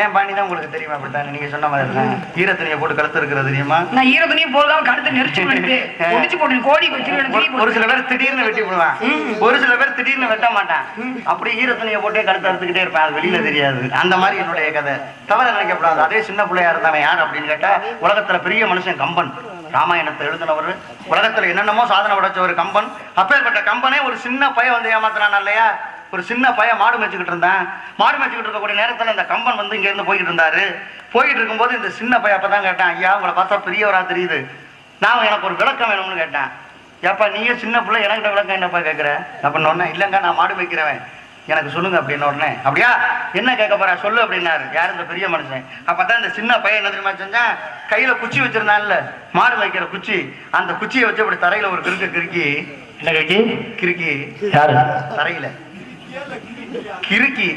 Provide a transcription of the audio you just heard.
ஏன் பாணி தான் உங்களுக்கு தெரியுமா? அப்படித்தானே நீங்க சொன்ன மாதிரி தான். ஈர துணியை போட்டு கழுத்து இருக்கிறது தெரியுமா? நான் ஈர துணியை போடுதான் கழுத்து நெரிச்சு போட்டு கோடி வச்சு ஒரு சில பேர் திடீர்னு வெட்டி போடுவான், ஒரு சில பேர் திடீர்னு வெட்ட மாட்டான். அப்படி ஈர துணியை போட்டே கழுத்து அறுத்துக்கிட்டே இருப்பேன், அது வெளியில தெரியாது. அந்த மாதிரி என்னுடைய கதை. தவறு நினைக்கப்படாது. அதே சின்ன பிள்ளையா இருந்தவன் யார் அப்படின்னு கேட்டா, உலகத்துல பெரிய மனுஷன் கம்பன். ராமாயணத்தை எழுதினவர், உலகத்துல என்னென்னமோ சாதனை படைச்சவர் கம்பன். அப்பேற்பட்ட கம்பனே ஒரு சின்ன பையன் வந்து ஏமாத்துறான் இல்லையா? ஒரு சின்ன பையன் மாடு மேய்ச்சிக்கிட்டு இருந்தான். மாடு மேய்ச்சிக்கிட்டு இருக்கக்கூடிய நேரத்தில் இந்த கம்பன் வந்து இங்க இருந்து போய்கிட்டு இருந்தாரு. போயிட்டு இருக்கும்போது இந்த சின்ன பையன் அப்பதான் கேட்டான், ஐயா உங்களை பார்த்தா பெரியவரா தெரியுது, நான் எனக்கு ஒரு விளக்கம் வேணும்னு கேட்டேன். ஏப்பா நீயே சின்ன பிள்ளை, எனக்கிட்ட விளக்கம் என்னப்பா கேட்குற அப்படின்னு ஒன்னே, இல்லைங்க நான் மாடு மேய்க்கிறவன், எனக்கு சொல்லுங்க அப்படின்னு உடனே. அப்படியா என்ன கேட்க போறா சொல்லு அப்படின்னாரு. யார்? இந்த பெரிய மனுஷன். அப்பதான் இந்த சின்ன பையன் என்ன தெரியுமா செஞ்சான், கையில குச்சி வச்சிருந்தான்ல, மாடு வைக்கிற குச்சி, அந்த குச்சியை வச்சு அப்படி தரையில ஒரு கிறுக்கி என்ன கிறுக்கி கிறுக்கி யாரு தரையில கிறுக்கி